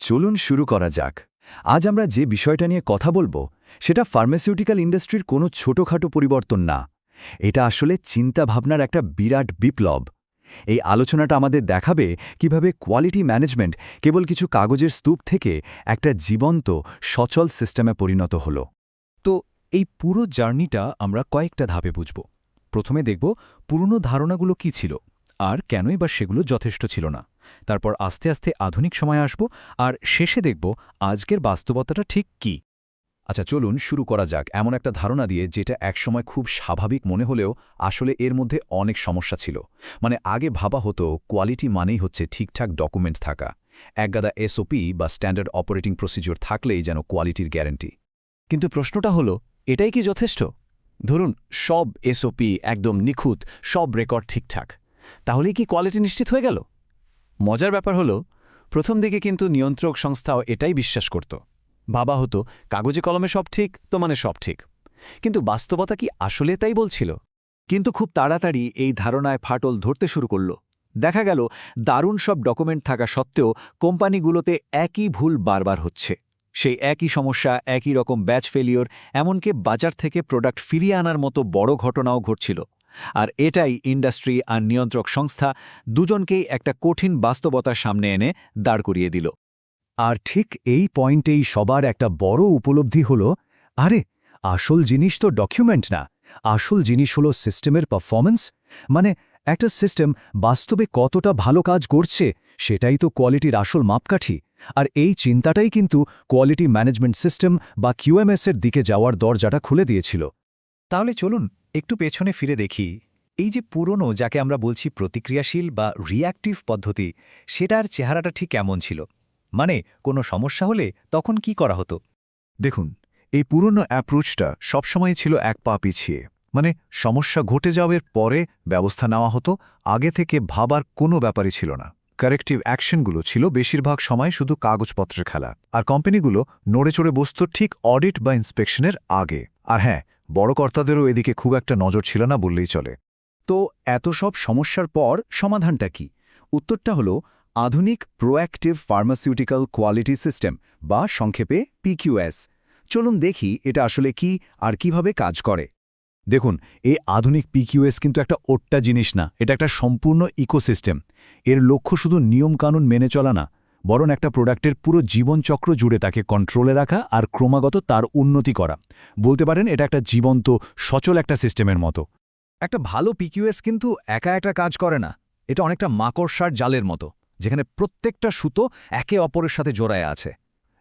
চলুন শুরু করা যাক। আজ আমরা যে বিষয়টা নিয়ে কথা বলবো সেটা ফার্মাসিউটিক্যাল ইন্ডাস্ট্রির কোনো ছোটখাটো পরিবর্তন না। এটা আসলে চিন্তাভাবনার একটা বিরাট বিপ্লব। এই আলোচনাটা আমাদের দেখাবে কিভাবে কোয়ালিটি ম্যানেজমেন্ট কেবল কিছু কাগজের স্তূপ থেকে একটা জীবন্ত সচল সিস্টেমে পরিণত হলো। তো এই পুরো জার্নিটা আমরা কয়েকটা ধাপে বুঝব। প্রথমে দেখব পুরনো ধারণাগুলো কি ছিল আর কেনই বা সেগুলো যথেষ্ট ছিল না। তারপর আস্তে আস্তে আধুনিক সময়ে আসব আর শেষে দেখব আজকের বাস্তবতাটা ঠিক কি। আচ্ছা, চলুন শুরু করা যাক এমন একটা ধারণা দিয়ে যেটা একসময় খুব স্বাভাবিক মনে হলেও আসলে এর মধ্যে অনেক সমস্যা ছিল। মানে আগে ভাবা হতো কোয়ালিটি মানেই হচ্ছে ঠিকঠাক ডকুমেন্ট থাকা, একগাদা এসওপি বা স্ট্যান্ডার্ড অপারেটিং প্রসিডিওর থাকলেই যেন কোয়ালিটির গ্যারান্টি। কিন্তু প্রশ্নটা হলো, এটাই কি যথেষ্ট? ধরুন সব এসওপি একদম নিখুঁত, সব রেকর্ড ঠিকঠাক, তাহলেই কি কোয়ালিটি নিশ্চিত হয়ে গেল? মজার ব্যাপার হলো, প্রথম দিকে কিন্তু নিয়ন্ত্রক সংস্থাও এটাই বিশ্বাস করত। ভাবা হতো কাগজে কলমে সব ঠিক তো মানে সব ঠিক। কিন্তু বাস্তবতা কি আসলে তাই বলছিল? কিন্তু খুব তাড়াতাড়ি এই ধারণায় ফাটল ধরতে শুরু করল। দেখা গেল দারুণ সব ডকুমেন্ট থাকা সত্ত্বেও কোম্পানিগুলোতে একই ভুল বারবার হচ্ছে। সেই একই সমস্যা, একই রকম ব্যাচ ফেলিওর, এমনকি বাজার থেকে প্রোডাক্ট ফিরিয়ে আনার মতো বড় ঘটনাও ঘটছিল। আর এটাই ইন্ডাস্ট্রি আর নিয়ন্ত্রক সংস্থা দুজনকেই একটা কঠিন বাস্তবতার সামনে এনে দাঁড় করিয়ে দিল। আর ঠিক এই পয়েন্টেই সবার একটা বড় উপলব্ধি হলো, আরে আসল জিনিস তো ডকুমেন্ট না, আসল জিনিস হলো সিস্টেমের পারফরম্যান্স। মানে একটা সিস্টেম বাস্তবে কতটা ভালো কাজ করছে সেটাই তো কোয়ালিটির আসল মাপকাঠি। আর এই চিন্তাটাই কিন্তু কোয়ালিটি ম্যানেজমেন্ট সিস্টেম বা কিউএমএস-এর দিকে যাওয়ার দরজাটা খুলে দিয়েছিল। তাহলে চলুন একটু পেছনে ফিরে দেখি। এই যে পুরনো, যাকে আমরা বলছি প্রতিক্রিয়াশীল বা রিঅ্যাক্টিভ পদ্ধতি, সেটার চেহারাটা ঠিক কেমন ছিল? মানে কোনো সমস্যা হলে তখন কি করা হতো? দেখুন, এই পুরনো অ্যাপ্রোচটা সবসময় ছিল এক পা পিছিয়ে। মানে সমস্যা ঘটে যাওয়ার পরে ব্যবস্থা নেওয়া হতো, আগে থেকে ভাবার কোনো ব্যাপারই ছিল না। কারেক্টিভ অ্যাকশনগুলো ছিল বেশিরভাগ সময় শুধু কাগজপত্রের খেলা, আর কোম্পানিগুলো নড়েচড়ে বসত ঠিক অডিট বা ইন্সপেকশনের আগে। আর হ্যাঁ, বড় কর্তাদেরও এদিকে খুব একটা নজর ছিল না বললেই চলে। তো এত সব সমস্যার পর সমাধানটা কি? উত্তরটা হলো আধুনিক প্রোঅ্যাক্টিভ ফার্মাসিউটিক্যাল কোয়ালিটি সিস্টেম, বা সংক্ষেপে পিকিউএস। চলুন দেখি এটা আসলে কি আর কিভাবে কাজ করে। দেখুন, এই আধুনিক পিকিউএস কিন্তু একটা ওট্টা জিনিস না, এটা একটা সম্পূর্ণ ইকোসিস্টেম। এর লক্ষ্য শুধু নিয়মকানুন মেনে চলা না, বরং একটা প্রোডাক্টের পুরো জীবনচক্র জুড়ে তাকে কন্ট্রোলে রাখা আর ক্রমাগত তার উন্নতি করা। বলতে পারেন এটা একটা জীবন্ত, সচল একটা সিস্টেমের মতো। একটা ভালো পিকিউএস কিন্তু একা একটা কাজ করে না। এটা অনেকটা মাকড়সার জালের মতো, যেখানে প্রত্যেকটা সুতো একে অপরের সাথে জোড়ায় আছে।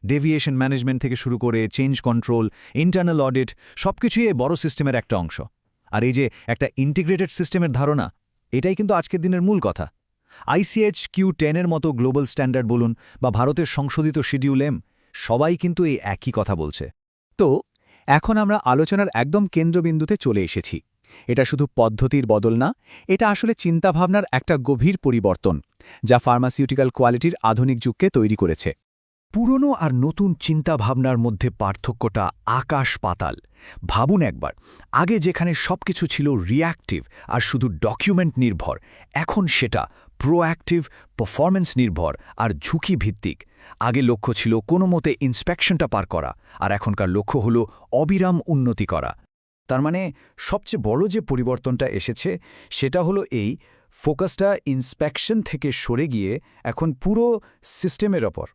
ডেভিয়েশন ম্যানেজমেন্ট থেকে শুরু করে চেঞ্জ কন্ট্রোল, ইন্টারনাল অডিট, সবকিছুই এই বড় সিস্টেমের একটা অংশ। আর এই যে একটা ইন্টিগ্রেটেড সিস্টেমের ধারণা, এটাই কিন্তু আজকের দিনের মূল কথা। ICH Q10-এর মতো গ্লোবাল স্ট্যান্ডার্ড বলুন বা ভারতের সংশোধিত শিডিউল M, সবাই কিন্তু এই একই কথা বলছে। তো এখন আমরা আলোচনার একদম কেন্দ্রবিন্দুতে চলে এসেছি। এটা শুধু পদ্ধতির বদল না, এটা আসলে চিন্তাভাবনার একটা গভীর পরিবর্তন, যা ফার্মাসিউটিক্যাল কোয়ালিটির আধুনিক যুগকে তৈরি করেছে। পুরনো আর নতুন চিন্তাভাবনার মধ্যে পার্থক্যটা আকাশ পাতাল। ভাবুন একবার, আগে যেখানে সবকিছু ছিল রিঅ্যাক্টিভ আর শুধু ডকুমেন্ট নির্ভর, এখন সেটা প্রোঅ্যাক্টিভ, পারফরম্যান্স নির্ভর আর ঝুঁকি ভিত্তিক। আগে লক্ষ্য ছিল কোনো মতে ইন্সপেকশনটা পার করা, আর এখনকার লক্ষ্য হল অবিরাম উন্নতি করা। তার মানে সবচেয়ে বড় যে পরিবর্তনটা এসেছে সেটা হলো এই ফোকাসটা ইন্সপেকশন থেকে সরে গিয়ে এখন পুরো সিস্টেমের ওপর।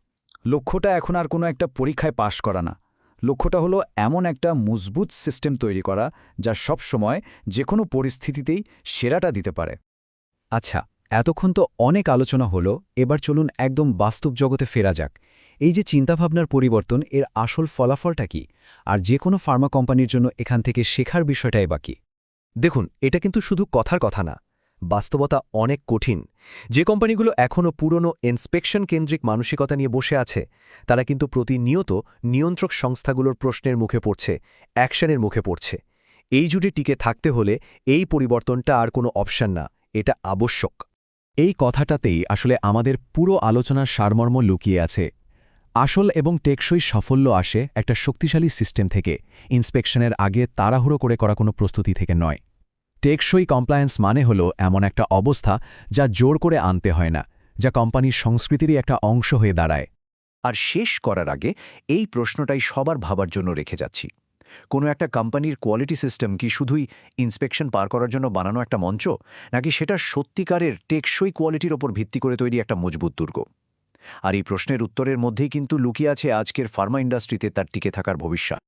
লক্ষ্যটা এখন আর কোনো একটা পরীক্ষায় পাশ করা না, লক্ষ্যটা হলো এমন একটা মজবুত সিস্টেম তৈরি করা যা সব সময় যে কোনো পরিস্থিতিতেই সেরাটা দিতে পারে। আচ্ছা, এতক্ষণ তো অনেক আলোচনা হলো, এবার চলুন একদম বাস্তব জগতে ফেরা যাক। এই যে চিন্তাভাবনার পরিবর্তন, এর আসল ফলাফলটা কি? আর যে কোনো ফার্মা কোম্পানির জন্য এখান থেকে শেখার বিষয়টাই বাকি। দেখুন, এটা কিন্তু শুধু কথার কথা না, বাস্তবতা অনেক কঠিন। যে কোম্পানিগুলো এখনও পুরনো ইন্সপেকশন কেন্দ্রিক মানসিকতা নিয়ে বসে আছে, তারা কিন্তু প্রতিনিয়ত নিয়ন্ত্রক সংস্থাগুলোর প্রশ্নের মুখে পড়ছে, অ্যাকশনের মুখে পড়ছে। এই জুটে টিকে থাকতে হলে এই পরিবর্তনটা আর কোনো অপশন না, এটা আবশ্যক। এই কথাটাতেই আসলে আমাদের পুরো আলোচনার সারমর্ম লুকিয়ে আছে। আসল এবং টেকসই সাফল্য আসে একটা শক্তিশালী সিস্টেম থেকে, ইন্সপেকশনের আগে তাড়াহুড়ো করে করা কোনো প্রস্তুতি থেকে নয়। টেকসই কমপ্লায়েন্স মানে হলো এমন একটা অবস্থা যা জোর করে আনতে হয় না, যা কোম্পানির সংস্কৃতিরই একটা অংশ হয়ে দাঁড়ায়। আর শেষ করার আগে এই প্রশ্নটাই সবার ভাবার জন্য রেখে যাচ্ছি। কোনো একটা কোম্পানির কোয়ালিটি সিস্টেম কি শুধুই ইন্সপেকশন পার করার জন্য বানানো একটা মঞ্চ, নাকি সেটা সত্যিকারের টেকসই কোয়ালিটির ওপর ভিত্তি করে তৈরি একটা মজবুত দুর্গ? আর এই প্রশ্নের উত্তরের মধ্যেই কিন্তু লুকিয়ে আছে আজকের ফার্মা ইন্ডাস্ট্রিতে তার টিকে থাকার ভবিষ্যৎ।